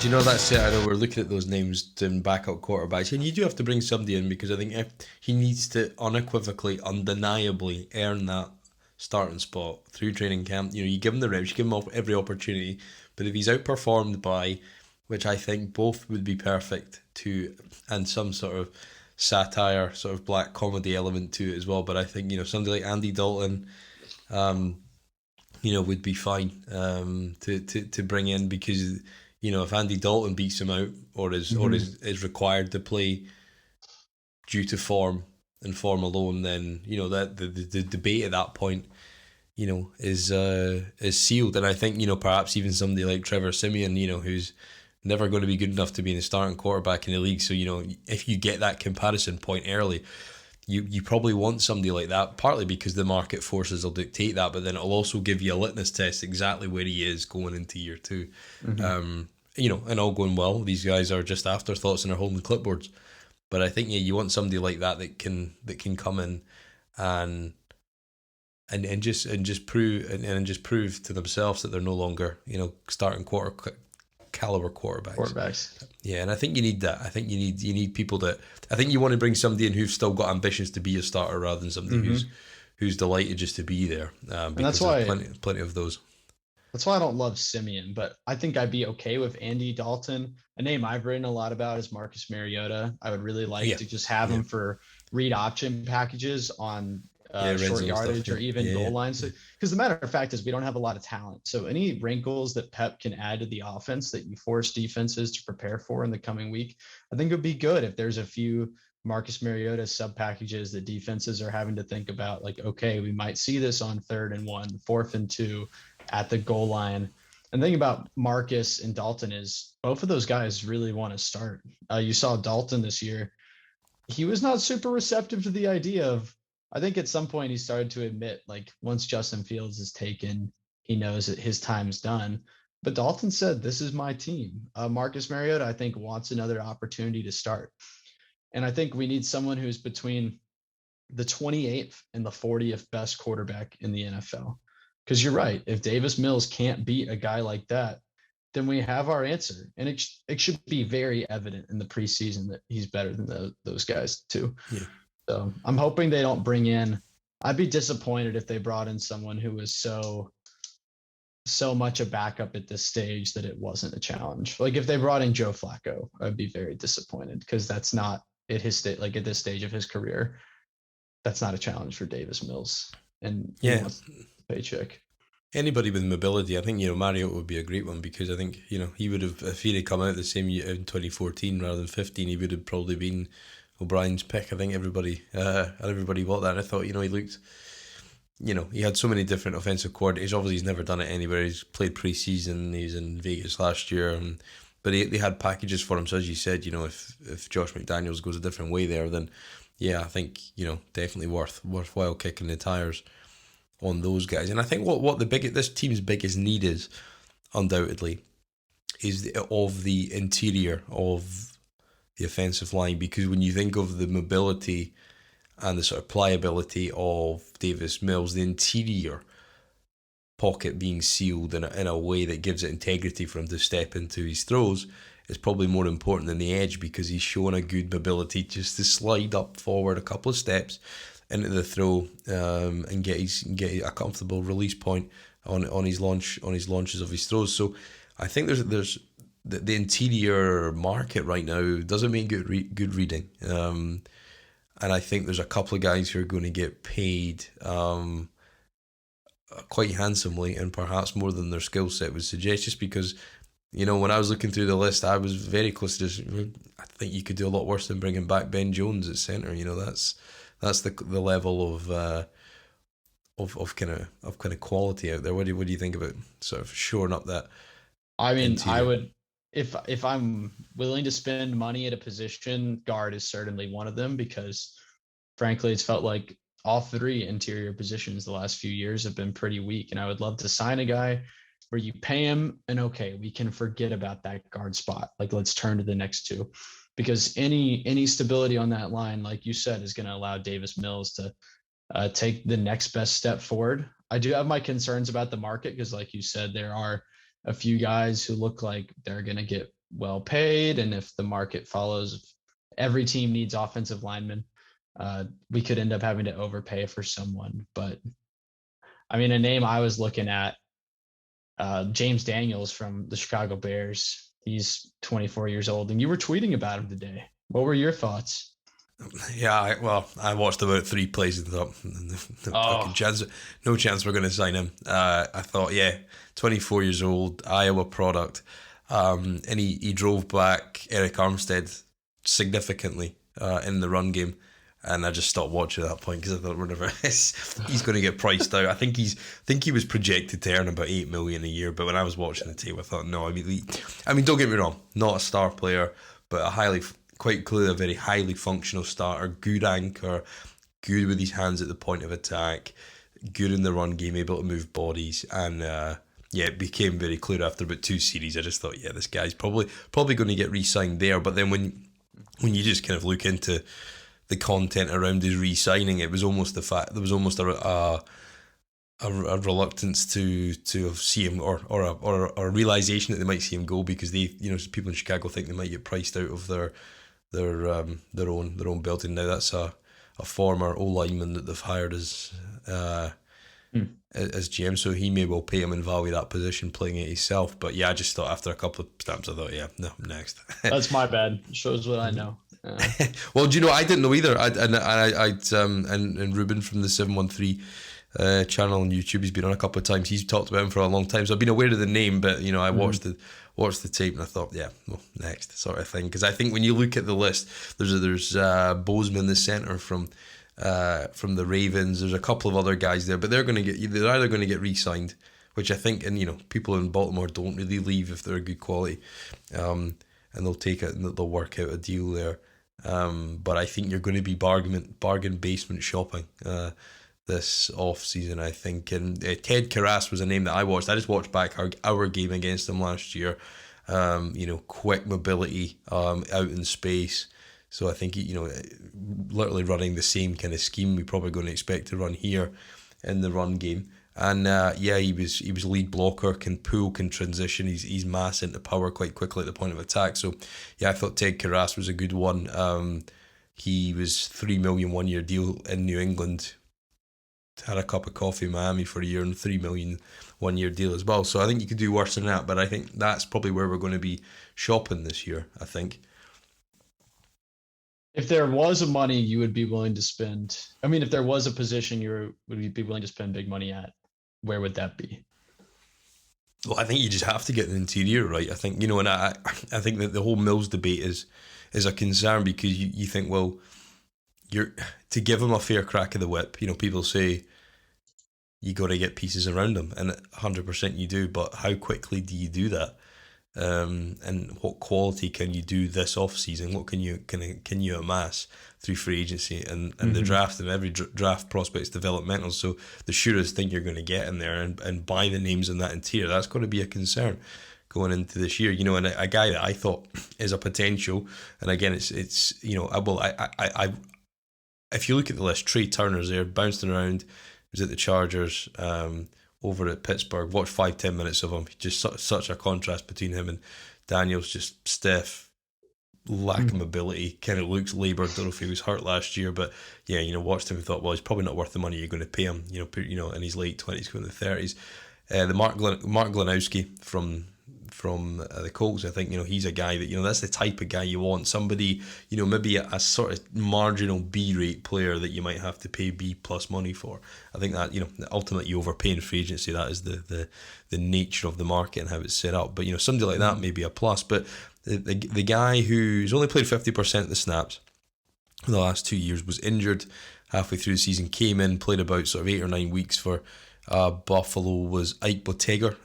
Do you know that's it? I know we're looking at those names to backup quarterbacks, and you do have to bring somebody in because I think if he needs to unequivocally, undeniably earn that starting spot through training camp. You give him the reps, you give him every opportunity, but if he's outperformed by, which I think both would be perfect to, and some sort of satire, sort of black comedy element to it as well. But I think somebody like Andy Dalton, would be fine to bring in because if Andy Dalton beats him out or is required to play due to form and form alone, then that the debate at that point is sealed. And I think perhaps even somebody like Trevor Siemian, who's never going to be good enough to be the starting quarterback in the league. So if you get that comparison point early, you probably want somebody like that, partly because the market forces will dictate that, but then it'll also give you a litmus test exactly where he is going into year two. And all going well, these guys are just afterthoughts and are holding clipboards. But I think you want somebody like that can come in and just prove to themselves that they're no longer starting caliber quarterbacks. Yeah, and I think you need that. I think you need people that. I think you want to bring somebody in who's still got ambitions to be a starter rather than somebody who's delighted just to be there. Because and that's why there's plenty of those. That's why I don't love Siemian, but I think I'd be okay with Andy Dalton. A name I've written a lot about is Marcus Mariota. I would really like to just have him for read option packages on short yardage or even goal lines. Because the matter of fact is we don't have a lot of talent. So any wrinkles that Pep can add to the offense that you force defenses to prepare for in the coming week, I think it would be good if there's a few Marcus Mariota sub packages that defenses are having to think about. Like, okay, we might see this on 3rd and 1, 4th and 2 at the goal line. And the thing about Marcus and Dalton is both of those guys really want to start. You saw Dalton this year. He was not super receptive to the idea of, I think at some point he started to admit, like, once Justin Fields is taken, he knows that his time's done. But Dalton said, this is my team. Marcus Mariota, I think, wants another opportunity to start. And I think we need someone who's between the 28th and the 40th best quarterback in the NFL. Because you're right, if Davis Mills can't beat a guy like that, then we have our answer. And it should be very evident in the preseason that he's better than those guys too. Yeah. So I'm hoping they don't bring in, I'd be disappointed if they brought in someone who was so much a backup at this stage that it wasn't a challenge. Like if they brought in Joe Flacco, I'd be very disappointed because that's not at his state, like at this stage of his career, that's not a challenge for Davis Mills. And paycheck. Anybody with mobility, I think Mariota would be a great one because I think he would have, if he'd come out the same year in 2014 rather than 15, he would have probably been O'Brien's pick. I think everybody bought that. And I thought he looked, he had so many different offensive coordinators. Obviously, he's never done it anywhere. He's played preseason. He's in Vegas last year, but they had packages for him. So as you said, if Josh McDaniels goes a different way there, then I think definitely worthwhile kicking the tires on those guys. And I think what this team's biggest need is, undoubtedly, is the interior of the offensive line, because when you think of the mobility and the sort of pliability of Davis Mills, the interior pocket being sealed in a way that gives it integrity for him to step into his throws is probably more important than the edge, because he's shown a good mobility just to slide up forward a couple of steps into the throw and get a comfortable release point on his launches of his throws. So I think there's the interior market right now doesn't mean good reading, and I think there's a couple of guys who are going to get paid quite handsomely, and perhaps more than their skill set would suggest. Just because when I was looking through the list, I was very close to just, I think you could do a lot worse than bringing back Ben Jones at center. That's the level of kind of quality out there. What do you think about sort of shoring up that? I mean, I would, if I'm willing to spend money at a position, guard is certainly one of them, because frankly, it's felt like all three interior positions the last few years have been pretty weak. And I would love to sign a guy where you pay him and okay, we can forget about that guard spot. Like, let's turn to the next two. Because any stability on that line, like you said, is going to allow Davis Mills to take the next best step forward. I do have my concerns about the market because, like you said, there are a few guys who look like they're going to get well paid, and if the market follows, if every team needs offensive linemen, we could end up having to overpay for someone. But I mean, a name I was looking at, James Daniels from the Chicago Bears. He's 24 years old, and you were tweeting about him today. What were your thoughts? Yeah, I watched about 3 plays and thought, no chance we're going to sign him. I thought, 24 years old, Iowa product. And he drove back Eric Armstead significantly in the run game. And I just stopped watching at that point because I thought, whatever, he's going to get priced out. I think he was projected to earn about $8 million a year. But when I was watching the tape, I thought, no. I mean, don't get me wrong, not a star player, but quite clearly a very highly functional starter, good anchor, good with his hands at the point of attack, good in the run game, able to move bodies, and it became very clear after about 2 series. I just thought, this guy's probably going to get re-signed there. But then when you just kind of look into the content around his re-signing, it was almost the fact there was almost a reluctance to see him or a realization that they might see him go because they, people in Chicago think they might get priced out of their own building. Now that's a former O-lineman that they've hired as GM, so he may well pay him and value that position playing it himself. But I just thought after a couple of stamps, I thought, no, next. That's my bad. Shows what I know. Well, do you know, I didn't know either. And Ruben from the 713 channel on YouTube, he's been on a couple of times. He's talked about him for a long time, so I've been aware of the name. But I watched the tape and I thought, next sort of thing. Because I think when you look at the list, there's Bozeman, the center from the Ravens. There's a couple of other guys there, but they're either going to get re-signed, which I think, and people in Baltimore don't really leave if they're good quality, and they'll take it and they'll work out a deal there. But I think you're going to be bargain basement shopping this off season, I think. And Ted Karras was a name that I watched. I just watched back our game against him last year. Quick mobility out in space. So I think literally running the same kind of scheme we're probably going to expect to run here in the run game. And he was lead blocker, can pull, can transition. He's mass into power quite quickly at the point of attack. So I thought Ted Karras was a good one. He was $3 million 1 year deal in New England. Had a cup of coffee in Miami for a year and $3 million 1 year deal as well. So I think you could do worse than that. But I think that's probably where we're going to be shopping this year, I think. If there was a money you would be willing to spend, if there was a position would be willing to spend big money at, where would that be? Well, I think you just have to get an interior right. I think, and I think that the whole Mills debate is a concern because you think, well, you're to give him a fair crack of the whip. People say you got to get pieces around him, and 100% you do. But how quickly do you do that? And what quality can you do this off season? What can you amass through free agency and the draft? And every draft prospect is developmental, so the surest thing you're going to get in there and buy the names in that interior, that's going to be a concern going into this year. And a guy that I thought is a potential, and again it's I if you look at the list, Trey Turner's there bouncing around. He was at the Chargers. Over at Pittsburgh, watched 5-10 minutes of him. Just such a contrast between him and Daniels. Just stiff, lack of mobility, kind of looks laboured. Don't know if he was hurt last year, but watched him and thought, well, he's probably not worth the money you're going to pay him. In his late 20s, going to the 30s. The Mark Glanowski from the Colts, I think he's a guy that that's the type of guy you want. Somebody maybe a sort of marginal B rate player that you might have to pay B plus money for. I think that ultimately you overpay in free agency. That is the nature of the market and how it's set up. But somebody like that may be a plus. But the guy who's only played 50% of the snaps in the last 2 years, was injured halfway through the season, came in, played about sort of 8 or 9 weeks for Buffalo, was Ikeba Teger.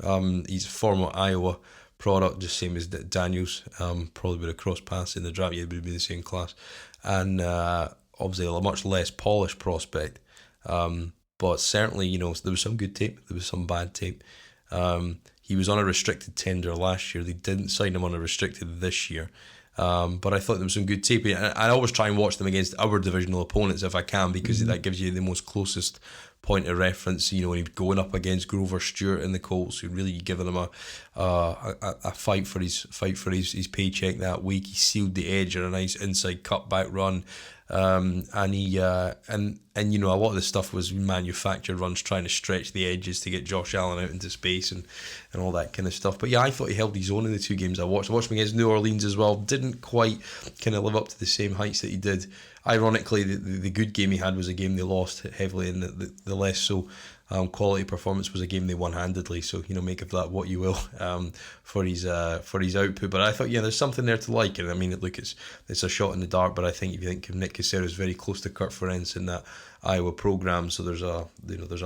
He's a former Iowa product, just same as Daniels. Probably would have crossed paths in the draft. Would be the same class, and obviously a much less polished prospect. But certainly, there was some good tape. There was some bad tape. He was on a restricted tender last year. They didn't sign him on a restricted this year. But I thought there was some good tape. I always try and watch them against our divisional opponents if I can, because that gives you the most closest point of reference, when he was going up against Grover Stewart in the Colts, who really giving him a fight for his paycheck that week. He sealed the edge on a nice inside cutback run. And he and a lot of the stuff was manufactured runs trying to stretch the edges to get Josh Allen out into space and all that kind of stuff. But yeah, I thought he held his own in the two games I watched. I watched him against New Orleans as well. Didn't quite kind of live up to the same heights that he did. Ironically, the good game he had was a game they lost heavily, and the less so quality performance was a game they won handedly. So make of that what you will for his output. But I thought there's something there to like, and I mean look, it's a shot in the dark. But I think if you think of Nick Cassero is very close to Kurt Ferenc in that Iowa program, so there's a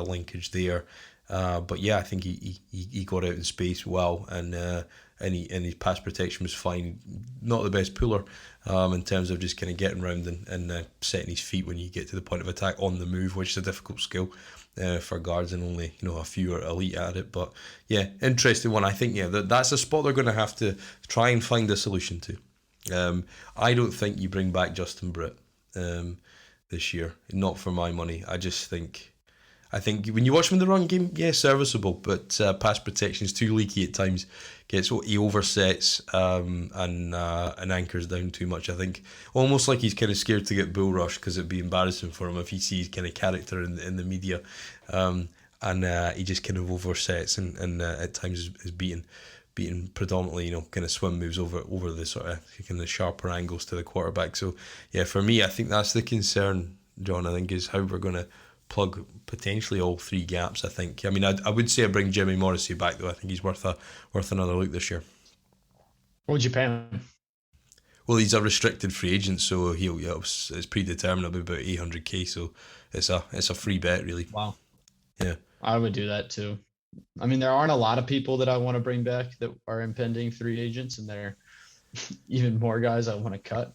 linkage there. But yeah, I think he got out in space well, and his pass protection was fine. Not the best puller in terms of just kind of getting around and setting his feet when you get to the point of attack on the move, which is a difficult skill for guards, and only a few are elite at it. But yeah, interesting one. I think that's a spot they're going to have to try and find a solution to. I don't think you bring back Justin Britt this year. Not for my money. I think when you watch him in the run game, serviceable, but pass protection is too leaky at times. He oversets and anchors down too much. I think almost like he's kind of scared to get bull rushed because it'd be embarrassing for him if he sees kind of character in the media, and he just kind of oversets and at times is beaten predominantly kind of swim moves over the sort of kind of sharper angles to the quarterback. So yeah, for me, I think that's the concern, John. I think is how we're going to plug potentially all three gaps. I think. I mean, I would say I bring Jimmy Morrissey back though. I think he's worth another look this year. What would you pay him? Well, he's a restricted free agent, so it's predetermined. It'll be about $800K. So it's a free bet, really. Wow. Yeah, I would do that too. I mean, there aren't a lot of people that I want to bring back that are impending free agents, and there are even more guys I want to cut.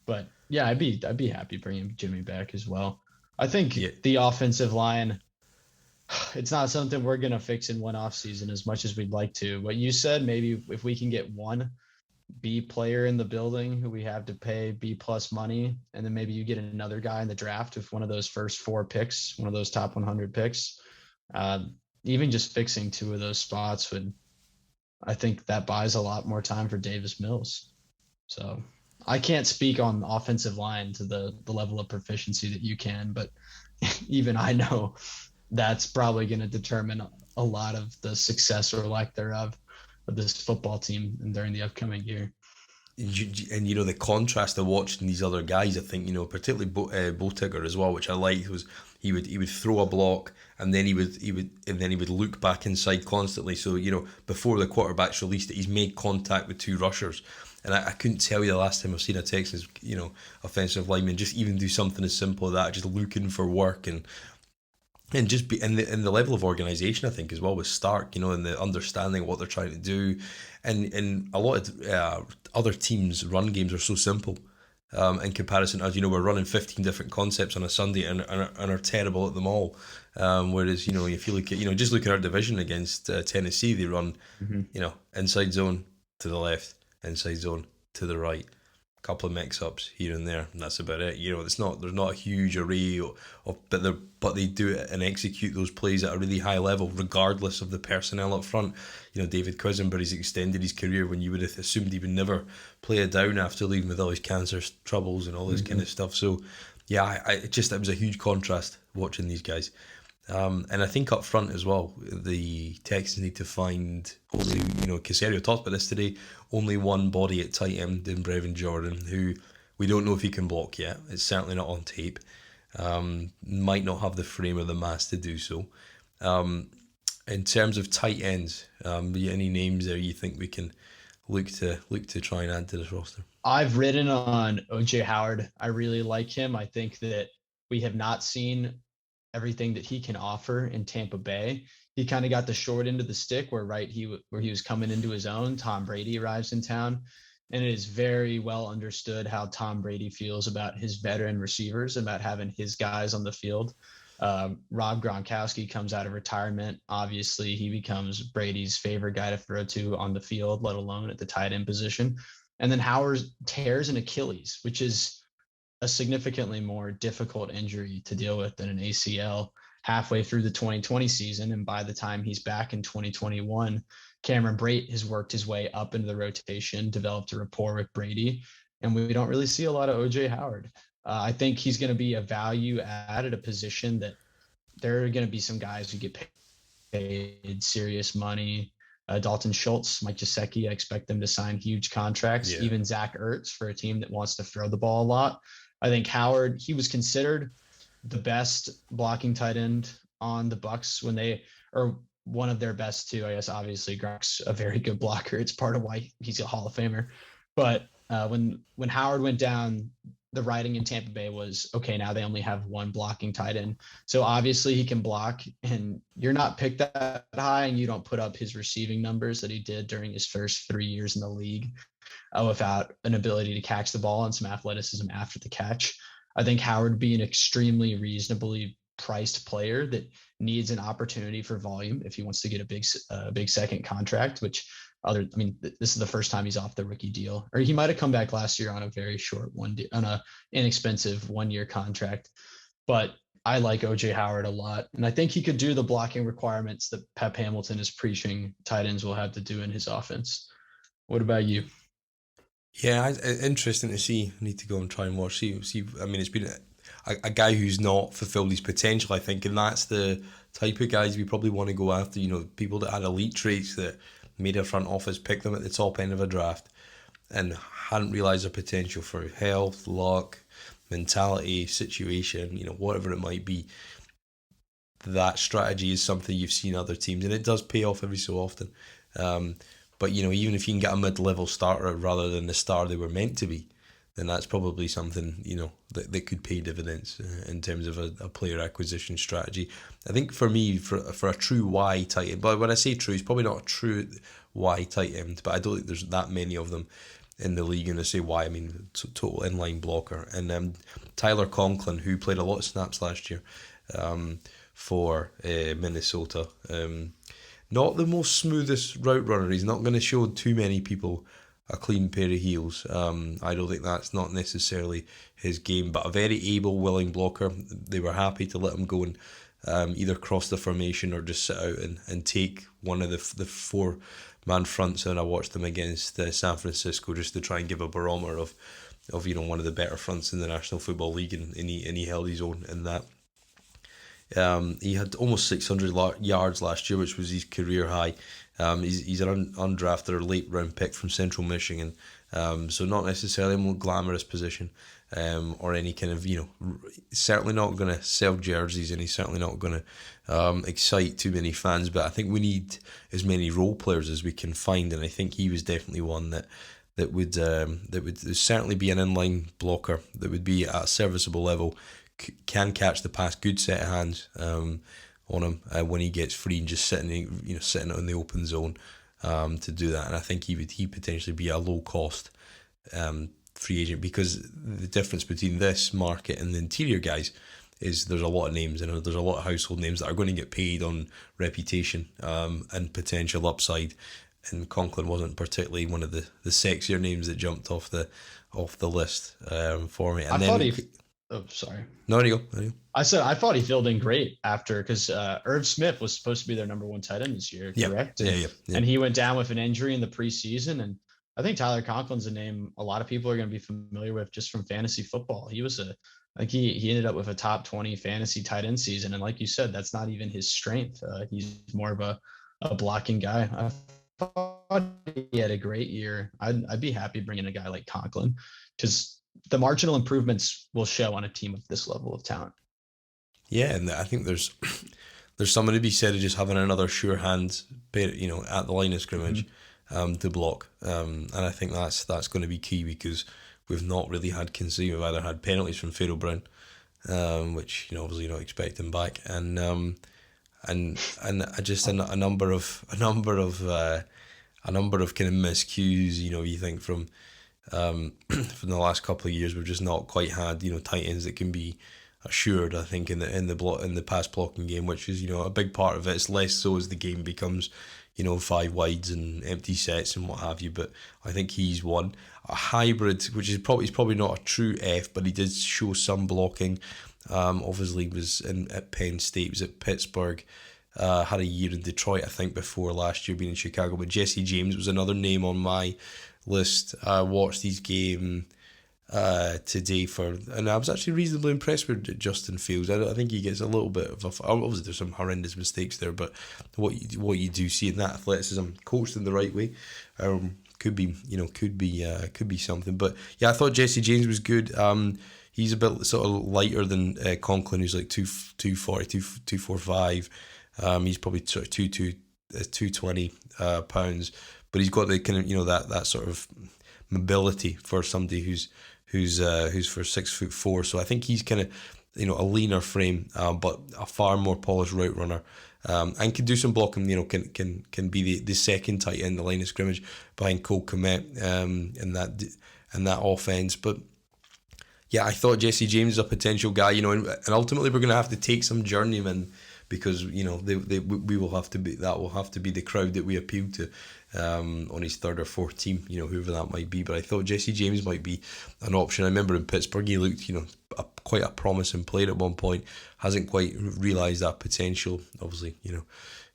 But yeah, I'd be happy bringing Jimmy back as well. I think the offensive line, it's not something we're going to fix in one off season as much as we'd like to. What you said, maybe if we can get one B player in the building who we have to pay B plus money, and then maybe you get another guy in the draft with one of those first 4 picks, one of those top 100 picks, even just fixing 2 of those spots I think that buys a lot more time for Davis Mills. So I can't speak on offensive line to the level of proficiency that you can, but even I know that's probably going to determine a lot of the success or lack thereof of this football team and during the upcoming year. And the contrast of watching these other guys, I think particularly Bo Tigger as well, which I liked, was he would throw a block and then he would look back inside constantly. So before the quarterback's released it, he's made contact with 2 rushers. And I couldn't tell you the last time I've seen a Texans, offensive lineman just even do something as simple as that, just looking for work and just be in the level of organization. I think as well was stark, and the understanding of what they're trying to do, and a lot of other teams' run games are so simple in comparison. As we're running 15 different concepts on a Sunday and are terrible at them all. Whereas if you look at just look at our division against Tennessee, they run inside zone to the left, inside zone to the right, a couple of mix-ups here and there, and that's about it. There's not a huge array but they do it and execute those plays at a really high level regardless of the personnel up front. David Quisenberry's extended his career when you would have assumed he would never play it down after leaving with all his cancer troubles and all this kind of stuff. So yeah, it was a huge contrast watching these guys. And I think up front as well, the Texans need to find only, Caserio talked about this today, only one body at tight end in Brevin Jordan, who we don't know if he can block yet. It's certainly not on tape. Might not have the frame or the mass to do so. In terms of tight ends, any names there you think we can look to try and add to this roster? I've written on O.J. Howard. I really like him. I think that we have not seen everything that he can offer in Tampa Bay. He kind of got the short end of the stick where he was coming into his own. Tom Brady arrives in town, and it is very well understood how Tom Brady feels about his veteran receivers, about having his guys on the field. Rob Gronkowski comes out of retirement. Obviously, he becomes Brady's favorite guy to throw to on the field, let alone at the tight end position. And then Howard tears an Achilles, which is a significantly more difficult injury to deal with than an ACL. halfway through the 2020 season. And by the time he's back in 2021, Cameron Brate has worked his way up into the rotation, developed a rapport with Brady, and we don't really see a lot of OJ Howard. I think he's going to be a value add at a position that there are going to be some guys who get paid serious money. Dalton Schultz, Mike Gesicki, I expect them to sign huge contracts. Yeah. Even Zach Ertz for a team that wants to throw the ball a lot. I think Howard, he was considered the best blocking tight end on the Bucs when they, or one of their best too. I guess obviously Gronk's a very good blocker. It's part of why he's a Hall of Famer. But when Howard went down, the writing in Tampa Bay was, okay, now they only have one blocking tight end. So obviously he can block, and you're not picked that high and you don't put up his receiving numbers that he did during his first 3 years in the league without an ability to catch the ball and some athleticism after the catch. I think Howard would be an extremely reasonably priced player that needs an opportunity for volume if he wants to get a big second contract, which this is the first time he's off the rookie deal, or he might have come back last year on a very short on a inexpensive 1-year contract. But I like OJ Howard a lot, and I think he could do the blocking requirements that Pep Hamilton is preaching tight ends will have to do in his offense. What about you? Yeah, interesting to see. I need to go and try and watch. See. I mean, it's been a guy who's not fulfilled his potential, I think, and that's the type of guys we probably want to go after. You know, people that had elite traits that made a front office pick them at the top end of a draft and hadn't realised their potential for health, luck, mentality, situation, you know, whatever it might be. That strategy is something you've seen other teams, and it does pay off every so often. But, you know, even if you can get a mid-level starter rather than the star they were meant to be, then that's probably something, you know, that could pay dividends in terms of a player acquisition strategy. I think for me, for a true Y tight end, but when I say true, it's probably not a true Y tight end, but I don't think there's that many of them in the league. And I say Y, I mean total inline blocker. And Tyler Conklin, who played a lot of snaps last year for Minnesota, not the most smoothest route runner. He's not going to show too many people a clean pair of heels. I don't think that's not necessarily his game, but a very able, willing blocker. They were happy to let him go and either cross the formation or just sit out and take one of the 4-man fronts. And I watched them against San Francisco just to try and give a barometer of you know, one of the better fronts in the National Football League, and he held his own in that. He had almost 600 yards last year, which was his career high. He's an undrafted or late round pick from Central Michigan, so not necessarily a more glamorous position, or any kind of, you know, certainly not going to sell jerseys, and he's certainly not going to excite too many fans. But I think we need as many role players as we can find, and I think he was definitely one that would certainly be an inline blocker that would be at a serviceable level. Can catch the pass, good set of hands on him when he gets free, and just sitting in the open zone to do that. And I think he potentially be a low cost free agent, because the difference between this market and the interior guys is there's a lot of names, and there's a lot of household names that are going to get paid on reputation and potential upside. And Conklin wasn't particularly one of the sexier names that jumped off the list for me. And Oh, sorry. No, there you go. I thought he filled in great after, because Irv Smith was supposed to be their number 1 tight end this year, correct? Yeah. And he went down with an injury in the preseason. And I think Tyler Conklin's a name a lot of people are going to be familiar with just from fantasy football. He was he ended up with a top 20 fantasy tight end season. And like you said, that's not even his strength. He's more of a blocking guy. I thought he had a great year. I'd be happy bringing a guy like Conklin, because the marginal improvements will show on a team of this level of talent. Yeah, and I think there's something to be said of just having another sure hand, you know, at the line of scrimmage to block. And I think that's going to be key, because we've not really had conceding. We've either had penalties from Pharaoh Brown, which, you know, obviously not expecting back, and just a number of kind of miscues. You know, you think from the last couple of years, we've just not quite had, you know, tight ends that can be assured. I think in the pass blocking game, which is, you know, a big part of it. It's less so as the game becomes, 5 wides and empty sets and what have you. But I think he's one. A hybrid, which is probably not a true F, but he did show some blocking. Obviously, he was at Penn State, was at Pittsburgh. Had a year in Detroit, I think, before last year being in Chicago. But Jesse James was another name on my list. I watched his game today and I was actually reasonably impressed with Justin Fields. I think he gets a little bit of obviously there's some horrendous mistakes there, but what you do see in that athleticism, coached in the right way, could be something. But yeah, I thought Jesse James was good. He's a bit sort of lighter than Conklin, who's like 240, 245. He's probably sort of 220 pounds, but he's got the kind of that sort of mobility for somebody who's for 6'4". So I think he's kind of a leaner frame, but a far more polished route runner, and can do some blocking. Can be the second tight end, the line of scrimmage behind Cole Kmet in that offense, but. Yeah, I thought Jesse James is a potential guy, and ultimately we're going to have to take some journeymen because we will have to be the crowd that we appeal to on his third or fourth team, whoever that might be. But I thought Jesse James might be an option. I remember in Pittsburgh he looked quite a promising player at one point. Hasn't quite realised that potential. Obviously,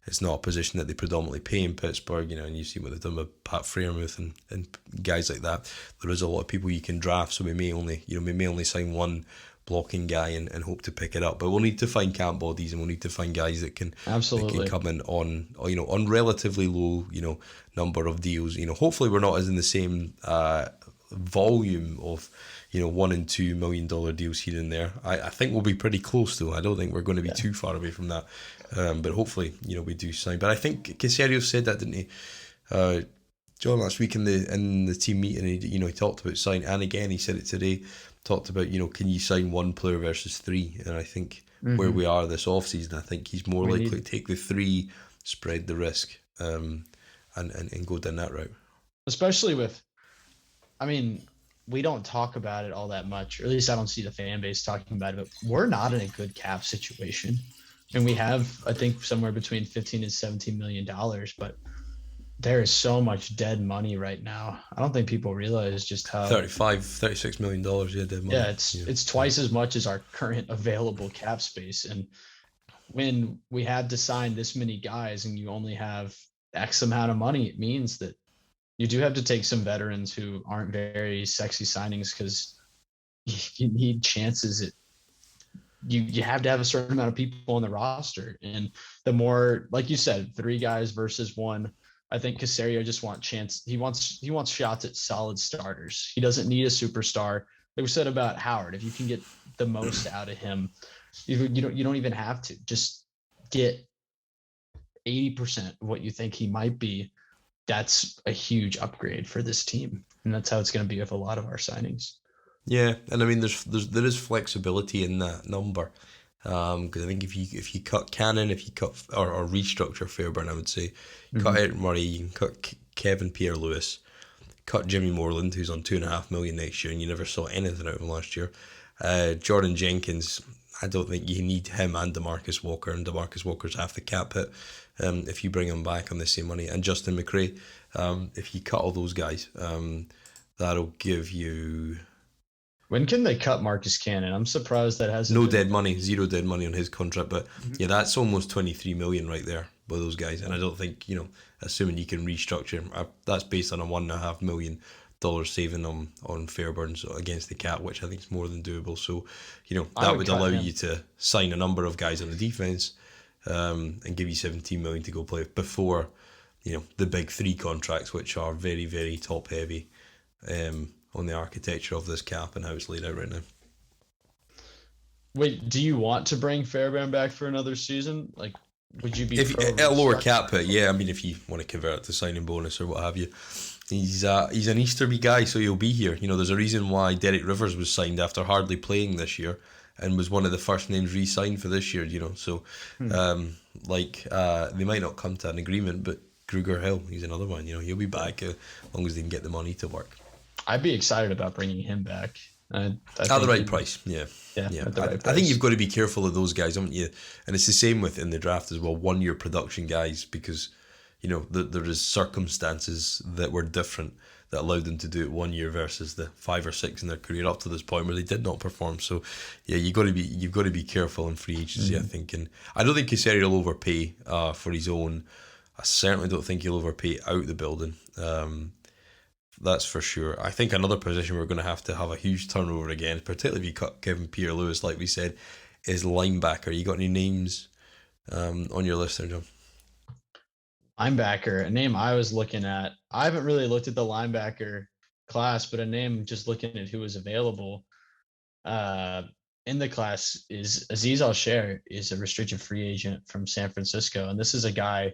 it's not a position that they predominantly pay in Pittsburgh, and you see what they've done with Pat Freiermuth and guys like that. There is a lot of people you can draft, so we may only sign one blocking guy and hope to pick it up. But we'll need to find camp bodies, and we'll need to find guys that can come in on relatively low number of deals. Hopefully we're not as in the same volume of $1 and $2 million deals here and there. I think we'll be pretty close though. I don't think we're going to be too far away from that. But hopefully, we do sign. But I think Caserio said that, didn't he, John, last week in the team meeting? He talked about signing, and again he said it today. Talked about can you sign one player versus three? And I think where we are this offseason, I think he's more likely to take the three, spread the risk, and go down that route. Especially with, we don't talk about it all that much, or at least I don't see the fan base talking about it, but we're not in a good cap situation. And we have, I think, somewhere between $15 and $17 million, but there is so much dead money right now. I don't think people realize just how $36 million, dead money. Yeah, it's twice as much as our current available cap space. And when we had to sign this many guys and you only have X amount of money, it means that you do have to take some veterans who aren't very sexy signings because you need chances. You have to have a certain amount of people on the roster. And the more, like you said, 3 guys versus 1, I think Caserio just wants chance. He wants shots at solid starters. He doesn't need a superstar. Like we said about Howard, if you can get the most out of him, you don't even have to. Just get 80% of what you think he might be. That's a huge upgrade for this team, and that's how it's going to be with a lot of our signings. Yeah, and there is flexibility in that number, because I think if you cut Cannon, if you cut or restructure Fairburn, I would say cut Eric Murray, you can cut Kevin Pierre-Louis, cut Jimmy Moreland, who's on $2.5 million next year, and you never saw anything out of him last year. Jordan Jenkins, I don't think you need him and DeMarcus Walker, and DeMarcus Walker's half the cap hit if you bring him back on the same money. And Justin McRae, if you cut all those guys, that'll give you... When can they cut Marcus Cannon? I'm surprised that hasn't. No dead money, zero dead money on his contract. But yeah, that's almost $23 million right there with those guys. And I don't think, assuming you can restructure, that's based on a $1.5 million saving on Fairburn against the cap, which I think is more than doable. So, that would allow you to sign a number of guys on the defense, and give you $17 million to go play before, the big 3 contracts, which are very, very top heavy. On the architecture of this cap and how it's laid out right now. Wait, do you want to bring Fairbairn back for another season? Like, would you be at a lower cap hit? Yeah, if you want to convert it to signing bonus or what have you. He's an Easterby guy, so he'll be here. There's a reason why Derek Rivers was signed after hardly playing this year and was one of the first names re-signed for this year, So, they might not come to an agreement, but Kruger Hill, he's another one. He'll be back as long as they can get the money to work. I'd be excited about bringing him back. At the right price, yeah. At the right price. I think you've got to be careful of those guys, haven't you? And it's the same in the draft as well. 1-year production guys, because there is circumstances that were different that allowed them to do it 1 year versus the 5 or 6 in their career up to this point where they did not perform. So yeah, you've got to be careful in free agency, I think. And I don't think Caserio will overpay for his own. I certainly don't think he'll overpay out the building. That's for sure. I think another position we're going to have a huge turnover again, particularly if you cut Kevin Pierre-Louis, like we said, is linebacker. You got any names on your list there, John? Linebacker, a name I was looking at. I haven't really looked at the linebacker class, but a name just looking at who was available in the class is Azeez Al-Shaair, is a restricted free agent from San Francisco. And this is a guy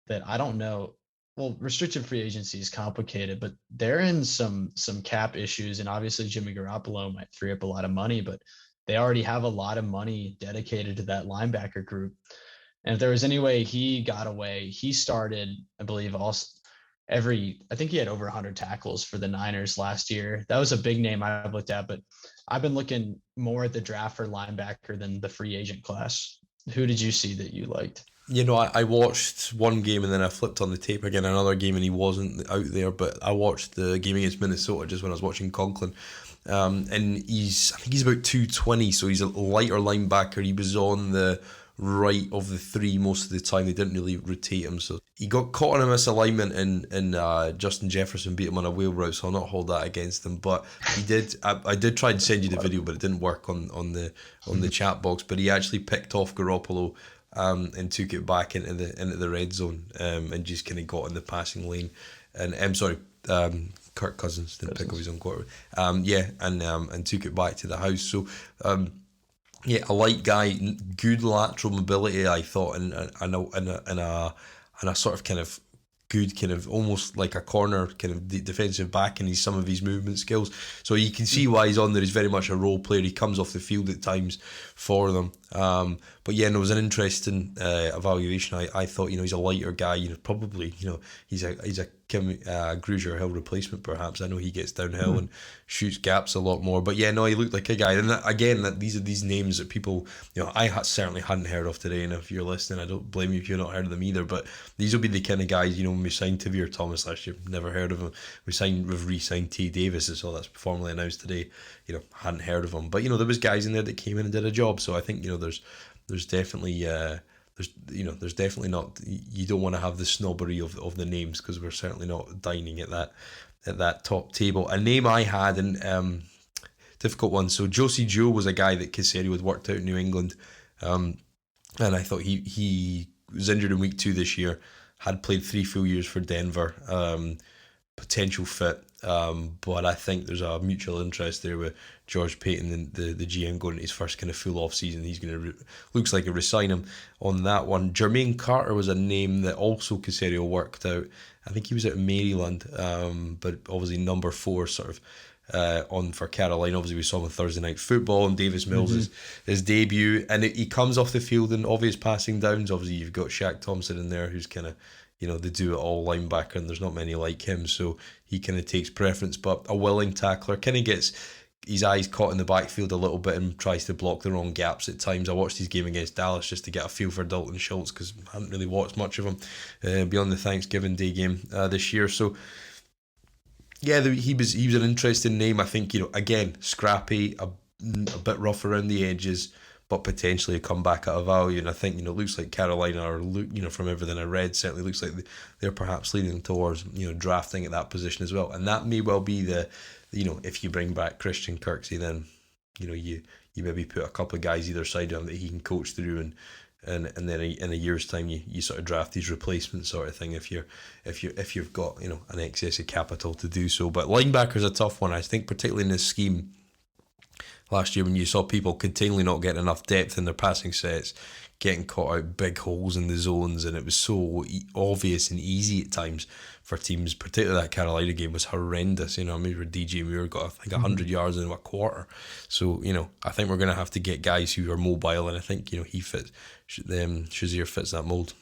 that I don't know. Well, restricted free agency is complicated, but they're in some cap issues. And obviously Jimmy Garoppolo might free up a lot of money, but they already have a lot of money dedicated to that linebacker group. And if there was any way he got away, he started, I believe, I think he had over 100 tackles for the Niners last year. That was a big name I've looked at, but I've been looking more at the draft for linebacker than the free agent class. Who did you see that you liked? I watched one game and then I flipped on the tape again, another game, and he wasn't out there, but I watched the game against Minnesota just when I was watching Conklin. And I think he's about 220, so he's a lighter linebacker. He was on the right of the three most of the time. They didn't really rotate him, so he got caught on a misalignment and Justin Jefferson beat him on a wheel route, so I'll not hold that against him. But he did. I did try and send you the video, but it didn't work on the chat box. But he actually picked off Garoppolo and took it back into the red zone and just kind of got in the passing lane. And I'm sorry, Kirk Cousins didn't pick up his own quarterback. And took it back to the house. So. Yeah, a light guy, good lateral mobility, I thought, and a sort of kind of good kind of almost like a corner kind of defensive back in some of his movement skills. So you can see why he's on there. He's very much a role player. He comes off the field at times for them. But yeah, it was an interesting evaluation. I thought, he's a lighter guy. Probably, he's a Kim Grugier Hill replacement perhaps. I know he gets downhill and shoots gaps a lot more. But yeah, no, he looked like a guy. And these are these names that people, I certainly hadn't heard of today. And if you're listening, I don't blame you if you've not heard of them either. But these will be the kind of guys, when we signed Tavir Thomas last year, never heard of him. We've re-signed T. Davis, so that's formally announced today. Hadn't heard of him. But there was guys in there that came in and did a job. So I think there's definitely there's definitely not, you don't want to have the snobbery of the names, because we're certainly not dining at that top table. A name I had, and difficult one. So Josie Jewell was a guy that Caserio had worked out in New England, and I thought he was injured in week 2 this year, had played 3 full years for Denver, potential fit. But I think there's a mutual interest there with George Payton and the GM going into his first kind of full off season. He's going to looks like he'll resign him on that one. Jermaine Carter was a name that also Caserio worked out. I think he was at Maryland, but obviously number 4 sort of on for Carolina. Obviously we saw him on Thursday Night Football and Davis Mills' his debut, and he comes off the field in obvious passing downs. Obviously you've got Shaq Thompson in there, who's kind of the do-it-all linebacker, and there's not many like him, so he kind of takes preference. But a willing tackler, kind of gets his eyes caught in the backfield a little bit and tries to block the wrong gaps at times. I watched his game against Dallas just to get a feel for Dalton Schultz, because I hadn't really watched much of him beyond the Thanksgiving Day game this year. So yeah, he was an interesting name. I think, again, scrappy, a bit rough around the edges, but potentially a comeback at a value. And I think, looks like Carolina, or from everything I read, certainly looks like they're perhaps leaning towards, drafting at that position as well. And that may well be if you bring back Christian Kirksey, then, you maybe put a couple of guys either side of him that he can coach through, and then in a year's time you sort of draft these replacements sort of thing if you've got an excess of capital to do so. But linebacker's a tough one, I think, particularly in this scheme. Last year, when you saw people continually not getting enough depth in their passing sets, getting caught out big holes in the zones, and it was so obvious and easy at times for teams, particularly that Carolina game was horrendous. I remember DJ Moore got, I think, 100 yards in a quarter. So, I think we're going to have to get guys who are mobile, and I think, he fits, Shazier fits that mould.